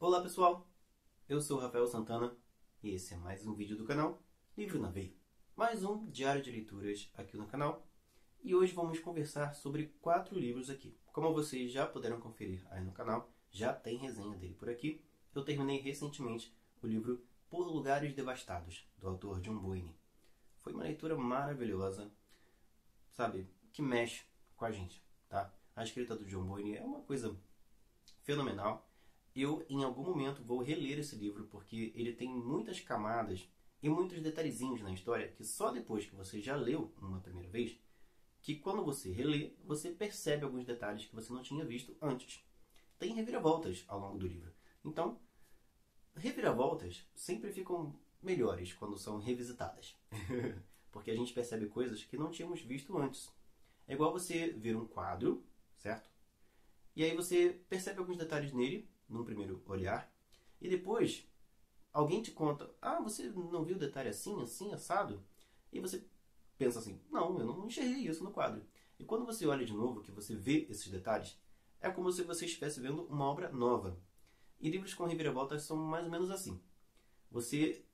Olá pessoal, eu sou o Rafael Santana e esse é mais um vídeo do canal Livro na Veia. Mais um diário de leituras aqui no canal e hoje vamos conversar sobre 4 livros aqui. Como vocês já puderam conferir aí no canal, já tem resenha dele por aqui. Eu terminei recentemente o livro Por Lugares Devastados, do autor John Boyne. Foi uma leitura maravilhosa, sabe, que mexe com a gente, tá? A escrita do John Boyne é uma coisa fenomenal. Eu, em algum momento, vou reler esse livro porque ele tem muitas camadas e muitos detalhezinhos na história que só depois que você já leu uma primeira vez, que quando você relê, você percebe alguns detalhes que você não tinha visto antes. Tem reviravoltas ao longo do livro. Então, reviravoltas sempre ficam melhores quando são revisitadas. Porque a gente percebe coisas que não tínhamos visto antes. É igual você ver um quadro, certo? E aí você percebe alguns detalhes nele, num primeiro olhar, e depois alguém te conta, você não viu o detalhe assim, assim, assado? E você pensa assim, não, eu não enxerguei isso no quadro. E quando você olha de novo, que você vê esses detalhes, é como se você estivesse vendo uma obra nova. E livros com reviravoltas são mais ou menos assim. Você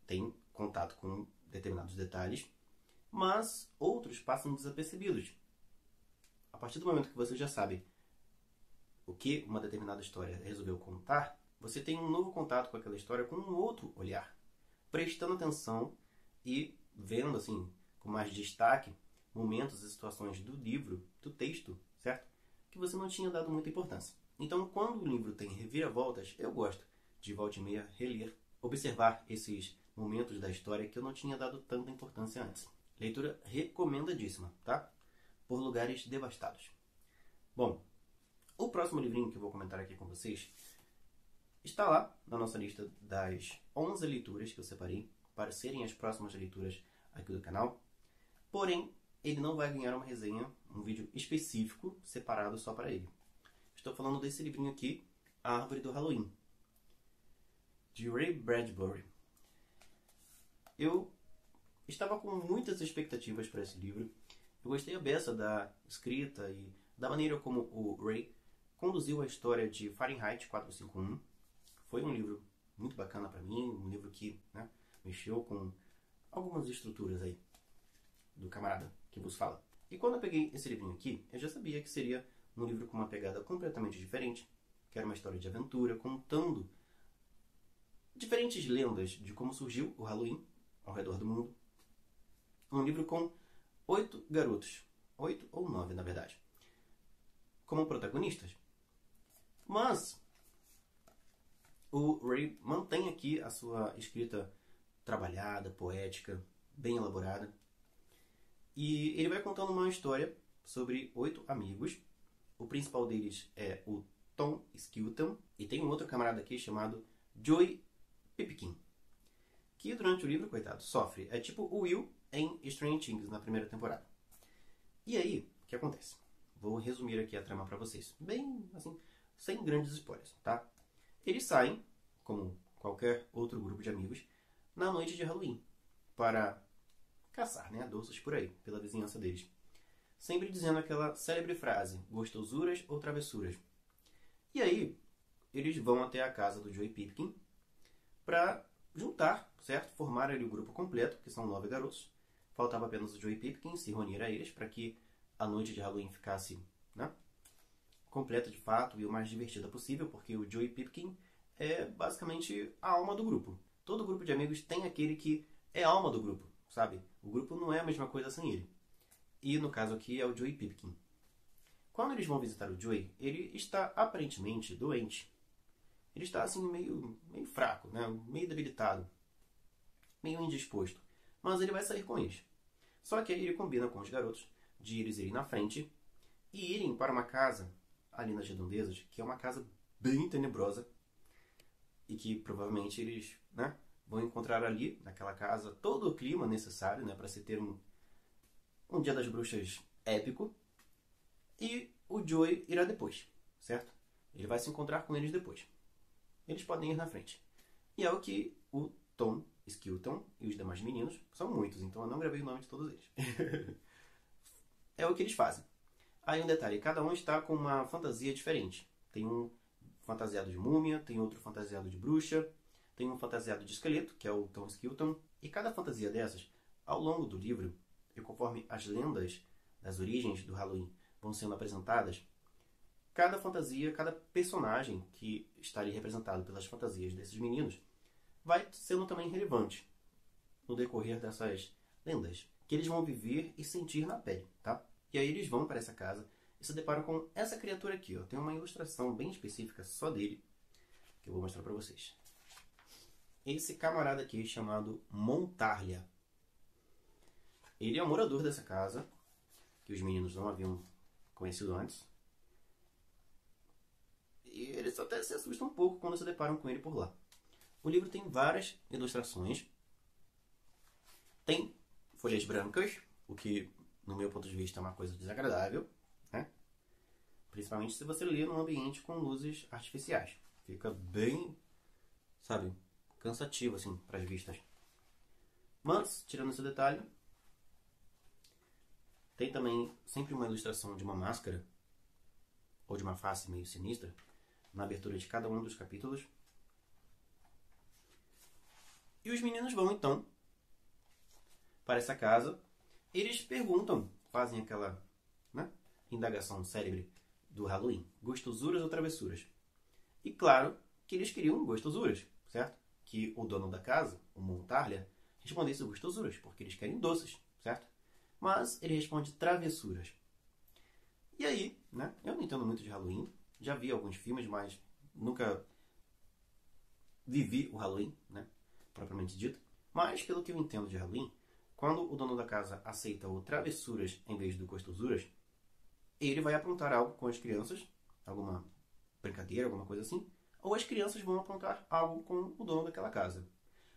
tem contato com determinados detalhes, mas outros passam desapercebidos. A partir do momento que você já sabe o que uma determinada história resolveu contar, você tem um novo contato com aquela história com um outro olhar, prestando atenção e vendo assim com mais destaque momentos e situações do livro, do texto, certo? Que você não tinha dado muita importância. Então, quando o livro tem reviravoltas, eu gosto de volta e meia reler, observar esses momentos da história que eu não tinha dado tanta importância antes. Leitura recomendadíssima, tá? Por Lugares Devastados. Bom, o próximo livrinho que eu vou comentar aqui com vocês está lá na nossa lista das 11 leituras que eu separei para serem as próximas leituras aqui do canal. Porém, ele não vai ganhar uma resenha, um vídeo específico separado só para ele. Estou falando desse livrinho aqui, A Árvore do Halloween, de Ray Bradbury. Eu estava com muitas expectativas para esse livro. Eu gostei a beça da escrita e da maneira como o Ray conduziu a história de Fahrenheit 451. Foi um livro muito bacana para mim, um livro que mexeu com algumas estruturas aí do camarada que vos fala. E quando eu peguei esse livrinho aqui, eu já sabia que seria um livro com uma pegada completamente diferente, que era uma história de aventura, contando diferentes lendas de como surgiu o Halloween ao redor do mundo. Um livro com 8 garotos, 8 ou 9 na verdade, como protagonistas. Mas o Ray mantém aqui a sua escrita trabalhada, poética, bem elaborada. E ele vai contando uma história sobre 8 amigos. O principal deles é o Tom Skilton. E tem um outro camarada aqui chamado Joey Pipkin, que durante o livro, coitado, sofre. É tipo o Will em Stranger Things na primeira temporada. E aí, o que acontece? Vou resumir aqui a trama para vocês. Bem, assim, sem grandes spoilers, tá? Eles saem, como qualquer outro grupo de amigos, na noite de Halloween, para caçar, doces por aí, pela vizinhança deles. Sempre dizendo aquela célebre frase, gostosuras ou travessuras. E aí, eles vão até a casa do Joey Pipkin para juntar, certo? Formar ali o grupo completo, que são 9 garotos. Faltava apenas o Joey Pipkin se reunir a eles para que a noite de Halloween ficasse completa de fato e o mais divertida possível, porque o Joey Pipkin é basicamente a alma do grupo. Todo grupo de amigos tem aquele que é a alma do grupo, sabe? O grupo não é a mesma coisa sem ele. E no caso aqui é o Joey Pipkin. Quando eles vão visitar o Joey, ele está aparentemente doente. Ele está assim meio fraco, meio debilitado, meio indisposto. Mas ele vai sair com eles. Só que aí ele combina com os garotos de eles irem na frente e irem para uma casa ali nas redondezas, que é uma casa bem tenebrosa e que provavelmente eles vão encontrar ali, naquela casa, todo o clima necessário para se ter um Dia das Bruxas épico. E o Joey irá depois, certo? Ele vai se encontrar com eles depois. Eles podem ir na frente. E é o que o Tom Skilton e os demais meninos, são muitos, então eu não gravei o nome de todos eles, é o que eles fazem. Aí um detalhe, cada um está com uma fantasia diferente. Tem um fantasiado de múmia, tem outro fantasiado de bruxa, tem um fantasiado de esqueleto, que é o Tom Skilton. E cada fantasia dessas, ao longo do livro, e conforme as lendas das origens do Halloween vão sendo apresentadas, cada fantasia, cada personagem que está ali representado pelas fantasias desses meninos vai sendo também relevante no decorrer dessas lendas, que eles vão viver e sentir na pele, tá? E aí eles vão para essa casa e se deparam com essa criatura aqui, ó. Tem uma ilustração bem específica só dele, que eu vou mostrar para vocês. Esse camarada aqui chamado Montarlia. Ele é o morador dessa casa, que os meninos não haviam conhecido antes. E eles até se assustam um pouco quando se deparam com ele por lá. O livro tem várias ilustrações. Tem folhas brancas, o que, no meu ponto de vista, é uma coisa desagradável, né? Principalmente se você lê num ambiente com luzes artificiais. Fica bem, sabe, cansativo, assim, para as vistas. Mas, tirando esse detalhe, tem também sempre uma ilustração de uma máscara, ou de uma face meio sinistra, na abertura de cada um dos capítulos. E os meninos vão, então, para essa casa. Eles perguntam, fazem aquela, né, indagação célebre do Halloween. Gostosuras ou travessuras? E claro que eles queriam gostosuras, certo? Que o dono da casa, o Montarlia, respondesse gostosuras, porque eles querem doces, certo? Mas ele responde travessuras. E aí, né, eu não entendo muito de Halloween. Já vi alguns filmes, mas nunca vivi o Halloween, né, propriamente dito. Mas, pelo que eu entendo de Halloween, quando o dono da casa aceita o travessuras em vez do gostosuras, ele vai aprontar algo com as crianças, alguma brincadeira, alguma coisa assim, ou as crianças vão aprontar algo com o dono daquela casa.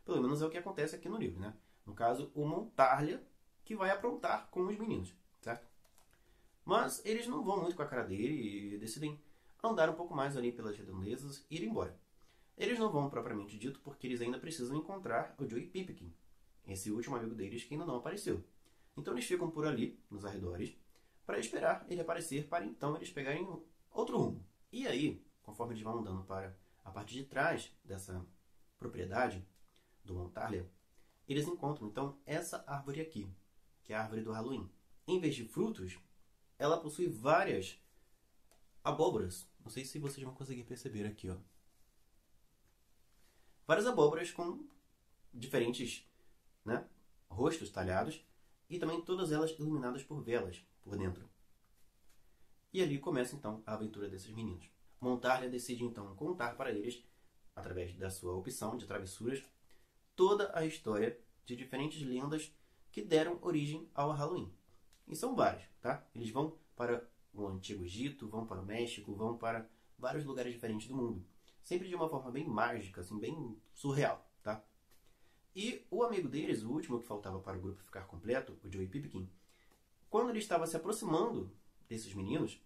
Pelo menos é o que acontece aqui no livro, né? No caso, o Montarlia, que vai aprontar com os meninos, certo? Mas eles não vão muito com a cara dele e decidem andar um pouco mais ali pelas redondezas e ir embora. Eles não vão propriamente dito porque eles ainda precisam encontrar o Joey Pipkin, esse último amigo deles que ainda não apareceu. Então eles ficam por ali, nos arredores, para esperar ele aparecer, para então eles pegarem outro rumo. E aí, conforme eles vão andando para a parte de trás dessa propriedade do Montarlia, eles encontram então essa árvore aqui, que é a árvore do Halloween. Em vez de frutos, ela possui várias abóboras. Não sei se vocês vão conseguir perceber aqui, ó. Várias abóboras com diferentes, né, rostos talhados e também todas elas iluminadas por velas por dentro. E ali começa então a aventura desses meninos. Montarlia decide então contar para eles, através da sua opção de travessuras, toda a história de diferentes lendas que deram origem ao Halloween. E são várias, tá? Eles vão para o Antigo Egito, vão para o México, vão para vários lugares diferentes do mundo. Sempre de uma forma bem mágica, assim, bem surreal, tá? E o amigo deles, o último que faltava para o grupo ficar completo, o Joey Pipkin, quando ele estava se aproximando desses meninos,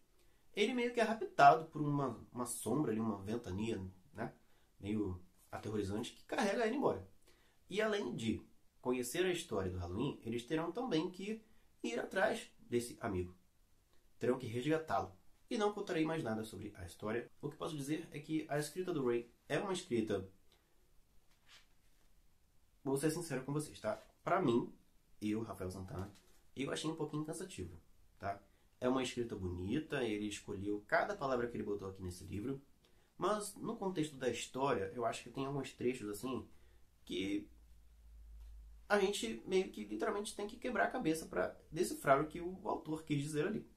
ele meio que é raptado por uma sombra ali, uma ventania, né, meio aterrorizante, que carrega ele embora. E além de conhecer a história do Halloween, eles terão também que ir atrás desse amigo. Terão que resgatá-lo. E não contarei mais nada sobre a história. O que posso dizer é que a escrita do Ray é uma escrita... Vou ser sincero com vocês, tá? Pra mim, eu, Rafael Santana, eu achei um pouquinho cansativo, tá? É uma escrita bonita, ele escolheu cada palavra que ele botou aqui nesse livro, mas no contexto da história, eu acho que tem alguns trechos, assim, que a gente meio que literalmente tem que quebrar a cabeça para decifrar o que o autor quis dizer ali.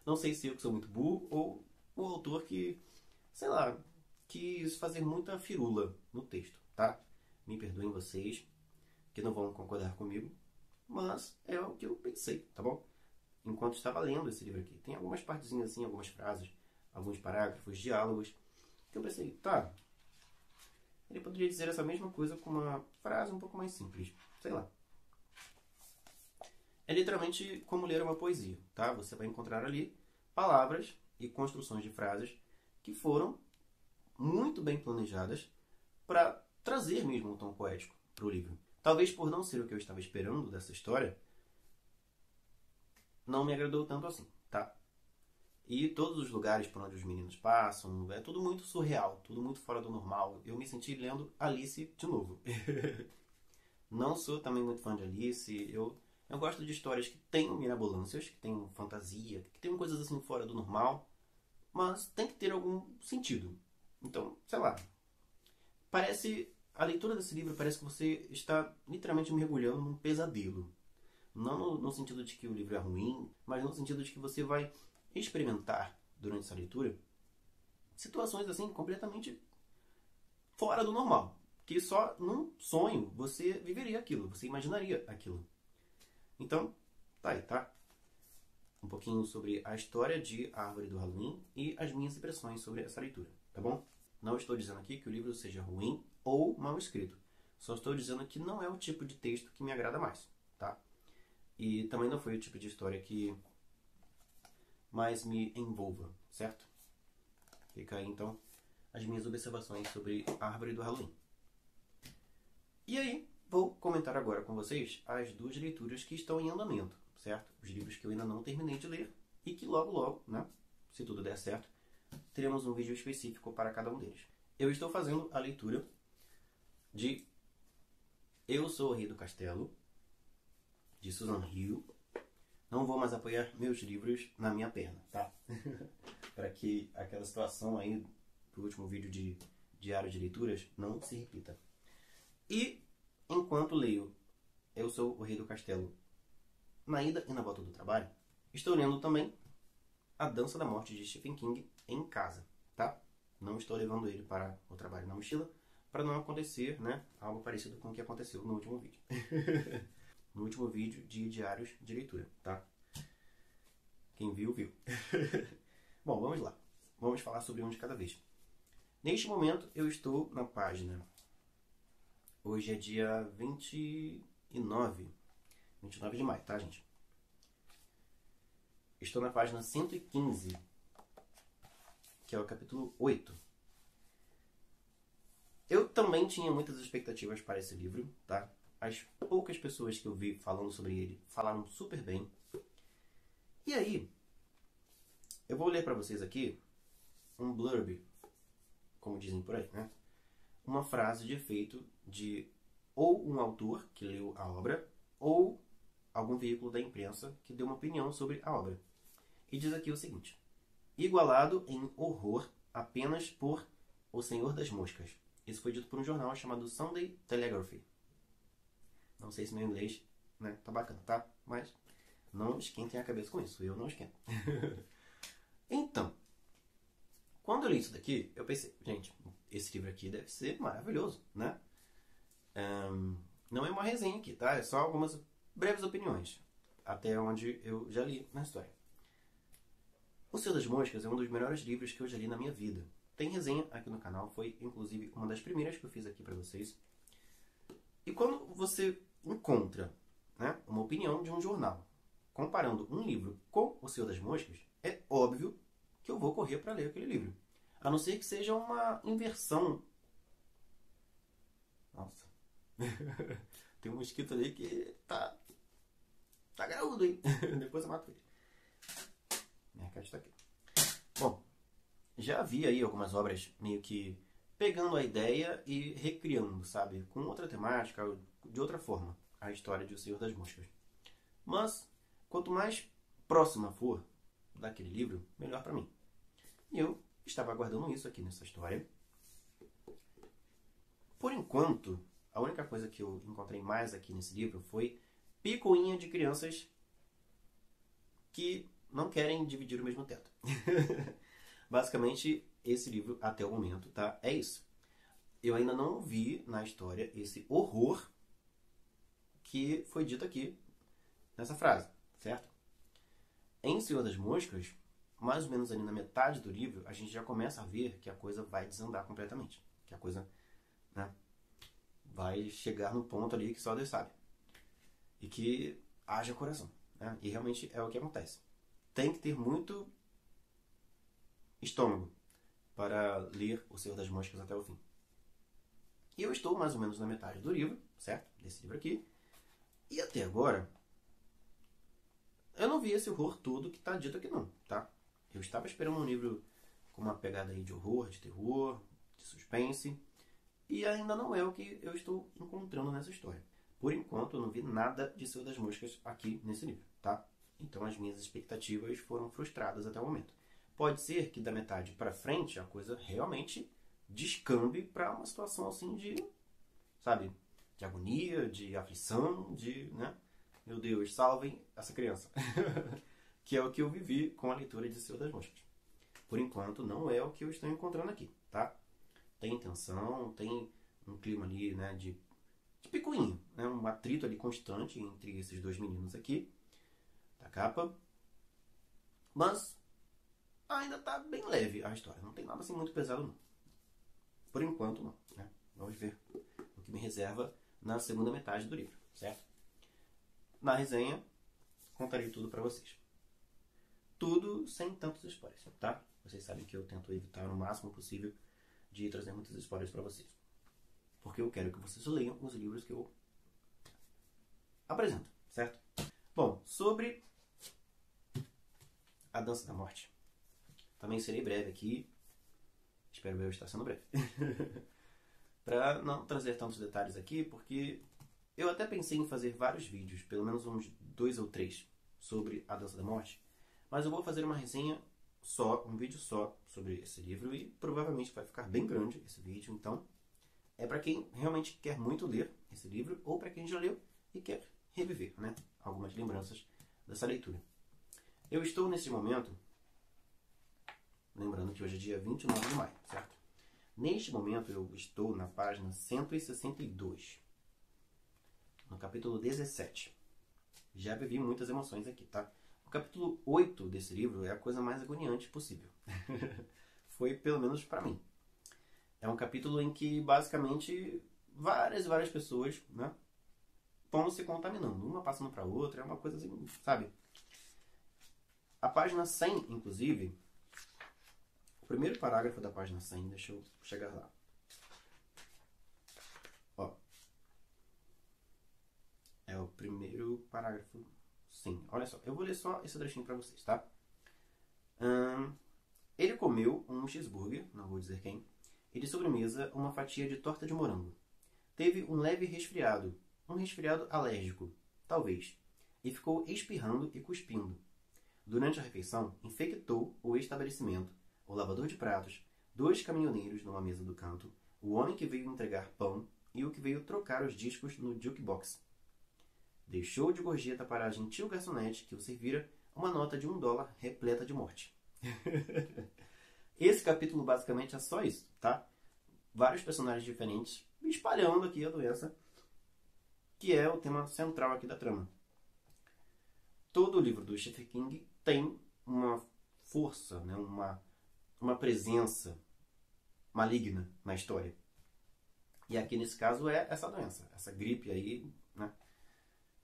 Não sei se eu que sou muito burro ou o autor que, sei lá, quis fazer muita firula no texto, tá? Me perdoem vocês que não vão concordar comigo, mas é o que eu pensei, tá bom? Enquanto estava lendo esse livro aqui. Tem algumas partezinhas assim, algumas frases, alguns parágrafos, diálogos, que eu pensei, tá, ele poderia dizer essa mesma coisa com uma frase um pouco mais simples, sei lá. É literalmente como ler uma poesia, tá? Você vai encontrar ali palavras e construções de frases que foram muito bem planejadas para trazer mesmo um tom poético para o livro. Talvez por não ser o que eu estava esperando dessa história, não me agradou tanto assim, tá? E todos os lugares por onde os meninos passam, é tudo muito surreal, tudo muito fora do normal. Eu me senti lendo Alice de novo. Não sou também muito fã de Alice, eu gosto de histórias que tenham mirabolâncias, que tenham fantasia, que tenham coisas assim fora do normal, mas tem que ter algum sentido. Então, sei lá, a leitura desse livro parece que você está literalmente mergulhando num pesadelo. Não no sentido de que o livro é ruim, mas no sentido de que você vai experimentar, durante essa leitura, situações assim completamente fora do normal. Que só num sonho você viveria aquilo, você imaginaria aquilo. Então, tá aí, tá? Um pouquinho sobre a história de A Árvore do Halloween e as minhas impressões sobre essa leitura, tá bom? Não estou dizendo aqui que o livro seja ruim ou mal escrito. Só estou dizendo que não é o tipo de texto que me agrada mais, tá? E também não foi o tipo de história que mais me envolva, certo? Fica aí, então, as minhas observações sobre A Árvore do Halloween. E aí, vou comentar agora com vocês as duas leituras que estão em andamento, certo? Os livros que eu ainda não terminei de ler e que logo, logo, né, se tudo der certo, teremos um vídeo específico para cada um deles. Eu estou fazendo a leitura de Eu Sou o Rei do Castelo, de Susan Hill. Não vou mais apoiar meus livros na minha perna, tá? Para que aquela situação aí do último vídeo de diário de leituras não se repita. E enquanto leio Eu Sou o Rei do Castelo na ida e na volta do trabalho, estou lendo também A Dança da Morte de Stephen King em casa, tá? Não estou levando ele para o trabalho na mochila, para não acontecer, né, algo parecido com o que aconteceu no último vídeo. No último vídeo de diários de leitura, tá? Quem viu, viu. Bom, vamos lá. Vamos falar sobre um de cada vez. Neste momento, eu estou na página... Hoje é dia 29 de maio, tá, gente? Estou na página 115, que é o capítulo 8. Eu também tinha muitas expectativas para esse livro, tá? As poucas pessoas que eu vi falando sobre ele falaram super bem. E aí, eu vou ler para vocês aqui um blurb, como dizem por aí, né? Uma frase de efeito de ou um autor que leu a obra ou algum veículo da imprensa que deu uma opinião sobre a obra. E diz aqui o seguinte: igualado em horror apenas por O Senhor das Moscas. Isso foi dito por um jornal chamado Sunday Telegraph. Não sei se meu inglês, né, tá bacana, tá? Mas não esquentem a cabeça com isso. Eu não esquento. Então, quando eu li isso daqui, eu pensei, gente, esse livro aqui deve ser maravilhoso, né? Não é uma resenha aqui, tá? É só algumas breves opiniões, até onde eu já li na história. O Senhor das Moscas é um dos melhores livros que eu já li na minha vida. Tem resenha aqui no canal, foi inclusive uma das primeiras que eu fiz aqui pra vocês. E quando você encontra, né, uma opinião de um jornal comparando um livro com O Senhor das Moscas, é óbvio que eu vou correr para ler aquele livro. A não ser que seja uma inversão. Nossa. Tem um mosquito ali que tá graúdo, hein? Depois eu mato ele. Minha cat tá aqui. Bom, já havia aí algumas obras meio que pegando a ideia e recriando, sabe? Com outra temática, de outra forma, a história de O Senhor das Moscas. Mas, quanto mais próxima for daquele livro, melhor pra mim. E eu estava aguardando isso aqui nessa história. Por enquanto, a única coisa que eu encontrei mais aqui nesse livro foi picuinha de crianças que não querem dividir o mesmo teto. Basicamente, esse livro, até o momento, tá? É isso. Eu ainda não vi na história esse horror que foi dito aqui nessa frase, certo? Em Senhor das Moscas, mais ou menos ali na metade do livro, a gente já começa a ver que a coisa vai desandar completamente. Que a coisa, né, vai chegar no ponto ali que só Deus sabe. E que haja coração, né? E realmente é o que acontece. Tem que ter muito estômago para ler O Senhor das Moscas até o fim. E eu estou mais ou menos na metade do livro, certo? Desse livro aqui. E até agora, eu não vi esse horror todo que está dito aqui não, tá? Eu estava esperando um livro com uma pegada aí de horror, de terror, de suspense, e ainda não é o que eu estou encontrando nessa história. Por enquanto, eu não vi nada de Senhor das Moscas aqui nesse livro, tá? Então as minhas expectativas foram frustradas até o momento. Pode ser que da metade para frente a coisa realmente descambe para uma situação assim de, sabe, de agonia, de aflição, de, né? Meu Deus, salvem essa criança. Que é o que eu vivi com a leitura de Senhor das Moscas. Por enquanto, não é o que eu estou encontrando aqui, tá? Tem tensão, tem um clima ali, né, de picuinho, né? Um atrito ali constante entre esses dois meninos aqui, da capa. Mas ainda tá bem leve a história. Não tem nada assim muito pesado, não. Por enquanto, não. Né? Vamos ver o que me reserva na segunda metade do livro, certo? Na resenha, contarei tudo pra vocês. Tudo sem tantos spoilers, tá? Vocês sabem que eu tento evitar o máximo possível de trazer muitos spoilers pra vocês. Porque eu quero que vocês leiam os livros que eu apresento, certo? Bom, sobre A Dança da Morte. Também serei breve aqui. Espero eu estar sendo breve. Para não trazer tantos detalhes aqui, porque eu até pensei em fazer vários vídeos, pelo menos uns 2 ou 3, sobre A Dança da Morte. Mas eu vou fazer uma resenha só, um vídeo só sobre esse livro e provavelmente vai ficar bem grande esse vídeo. Então, é para quem realmente quer muito ler esse livro ou para quem já leu e quer reviver, né, algumas lembranças dessa leitura. Eu estou nesse momento, lembrando que hoje é dia 29 de maio, certo? Neste momento eu estou na página 162, no capítulo 17. Já vivi muitas emoções aqui, tá? O capítulo 8 desse livro é a coisa mais agoniante possível. Foi pelo menos para mim. É um capítulo em que basicamente várias e várias pessoas, né, vão se contaminando, uma passando para outra, é uma coisa assim, sabe? A página 100, inclusive, o primeiro parágrafo da página 100, deixa eu chegar lá. Ó, é o primeiro parágrafo. Sim, olha só, eu vou ler só esse trechinho para vocês, tá? Ele comeu um cheeseburger, não vou dizer quem, e de sobremesa uma fatia de torta de morango. Teve um leve resfriado, um resfriado alérgico, talvez, e ficou espirrando e cuspindo. Durante a refeição, infectou o estabelecimento, o lavador de pratos, 2 caminhoneiros numa mesa do canto, o homem que veio entregar pão e o que veio trocar os discos no jukebox. Deixou de gorjeta para a gentil garçonete que o servira uma nota de $1 repleta de morte. Esse capítulo basicamente é só isso, tá? Vários personagens diferentes espalhando aqui a doença, que é o tema central aqui da trama. Todo o livro do Stephen King tem uma força, né? uma presença maligna na história. E aqui nesse caso é essa doença, essa gripe aí, né,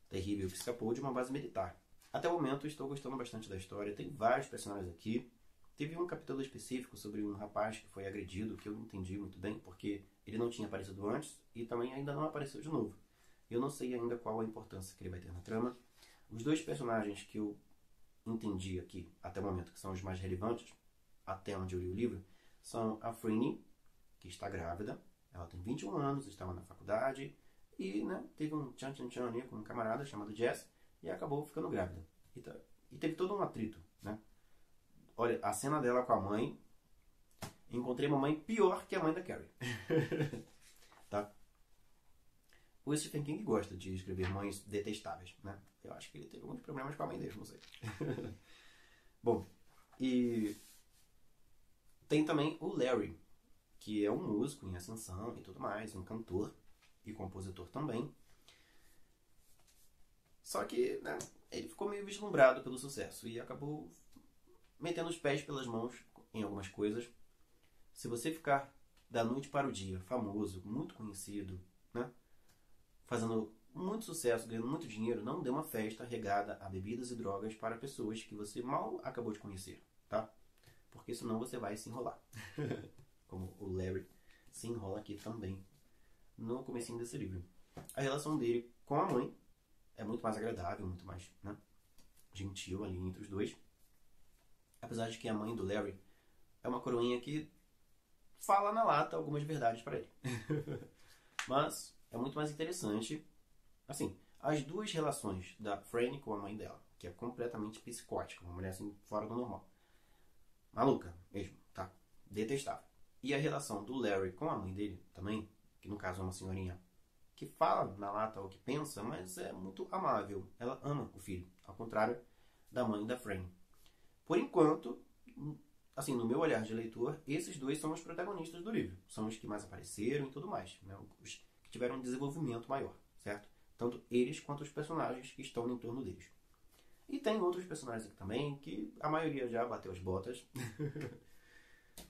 terrível, que escapou de uma base militar. Até o momento estou gostando bastante da história, tem vários personagens aqui. Teve um capítulo específico sobre um rapaz que foi agredido, que eu não entendi muito bem, porque ele não tinha aparecido antes e também ainda não apareceu de novo. Eu não sei ainda qual a importância que ele vai ter na trama. Os 2 personagens que eu entendi aqui, até o momento, que são os mais relevantes, até onde eu li o livro, são a Franny, que está grávida. Ela tem 21 anos, estava na faculdade e, né, teve um tchan-tchan-tchan ali com um camarada chamado Jess e acabou ficando grávida. E teve todo um atrito, né? Olha, a cena dela com a mãe, encontrei uma mãe pior que a mãe da Carrie. Tá? O Stephen King gosta de escrever mães detestáveis, né? Eu acho que ele teve alguns problemas com a mãe dele, não sei. Bom, e tem também o Larry, que é um músico em ascensão e tudo mais, um cantor e compositor também. Só que, né, ele ficou meio vislumbrado pelo sucesso e acabou metendo os pés pelas mãos em algumas coisas. Se você ficar da noite para o dia famoso, muito conhecido, né, fazendo muito sucesso, ganhando muito dinheiro, não dê uma festa regada a bebidas e drogas para pessoas que você mal acabou de conhecer, tá? Porque senão você vai se enrolar. Como o Larry se enrola aqui também no comecinho desse livro. A relação dele com a mãe é muito mais agradável, muito mais, né, gentil ali entre os dois. Apesar de que a mãe do Larry é uma coroinha que fala na lata algumas verdades para ele. Mas é muito mais interessante, assim, as duas relações da Franny com a mãe dela, que é completamente psicótica, uma mulher assim fora do normal. Maluca mesmo, tá? Detestável. E a relação do Larry com a mãe dele também, que no caso é uma senhorinha que fala na lata o que pensa, mas é muito amável. Ela ama o filho, ao contrário da mãe da Franny. Por enquanto, assim, no meu olhar de leitor, esses dois são os protagonistas do livro. São os que mais apareceram e tudo mais, né? Os que tiveram um desenvolvimento maior, certo? Tanto eles quanto os personagens que estão em torno deles. E tem outros personagens aqui também, que a maioria já bateu as botas.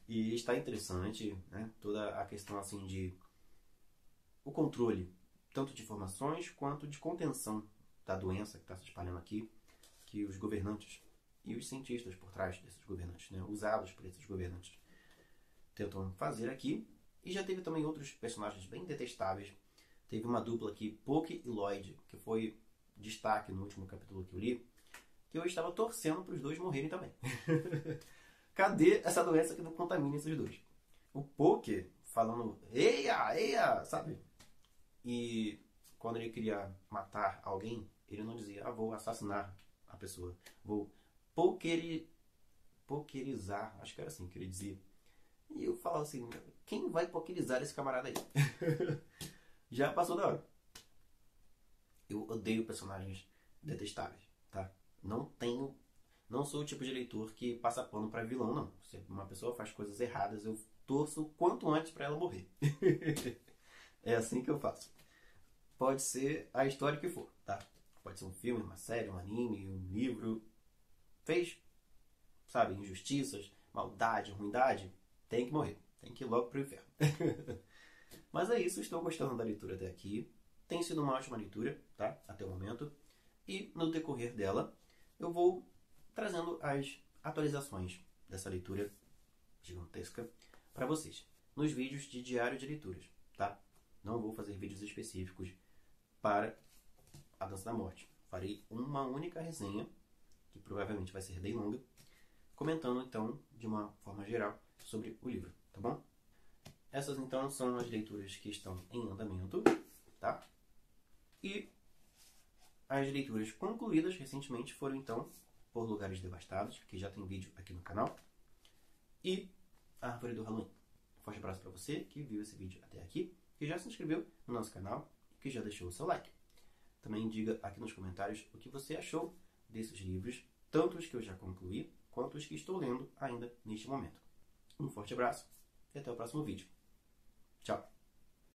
E está interessante, né? Toda a questão assim de o controle, tanto de informações quanto de contenção da doença que está se espalhando aqui, que os governantes e os cientistas por trás desses governantes, né? Usados por esses governantes, tentam fazer aqui. E já teve também outros personagens bem detestáveis. Teve uma dupla aqui, Poke e Lloyd, que foi destaque no último capítulo que eu li, que eu estava torcendo para os dois morrerem também. Cadê essa doença que não contamina esses dois? O Poke falando, eia, eia, sabe? E quando ele queria matar alguém, ele não dizia, vou assassinar a pessoa. Vou pokerizar, acho que era assim que ele dizia. E eu falava assim, quem vai pokerizar esse camarada aí? Já passou da hora. Eu odeio personagens detestáveis, tá? Não sou o tipo de leitor que passa pano pra vilão, não. Se uma pessoa faz coisas erradas, eu torço o quanto antes pra ela morrer. É assim que eu faço. Pode ser a história que for, tá? Pode ser um filme, uma série, um anime, um livro. Fez, sabe, injustiças, maldade, ruindade, tem que morrer. Tem que ir logo pro inferno. Mas é isso, estou gostando da leitura até aqui. Tem sido uma ótima leitura, tá? Até o momento. E no decorrer dela, eu vou trazendo as atualizações dessa leitura gigantesca para vocês. Nos vídeos de diário de leituras, tá? Não vou fazer vídeos específicos para A Dança da Morte. Farei uma única resenha, que provavelmente vai ser bem longa, comentando então, de uma forma geral, sobre o livro, tá bom? Essas então são as leituras que estão em andamento, tá? E as leituras concluídas recentemente foram então Por Lugares Devastados, que já tem vídeo aqui no canal, e Árvore do Halloween. Um forte abraço para você que viu esse vídeo até aqui, que já se inscreveu no nosso canal e que já deixou o seu like. Também diga aqui nos comentários o que você achou desses livros, tanto os que eu já concluí, quanto os que estou lendo ainda neste momento. Um forte abraço e até o próximo vídeo. Tchau!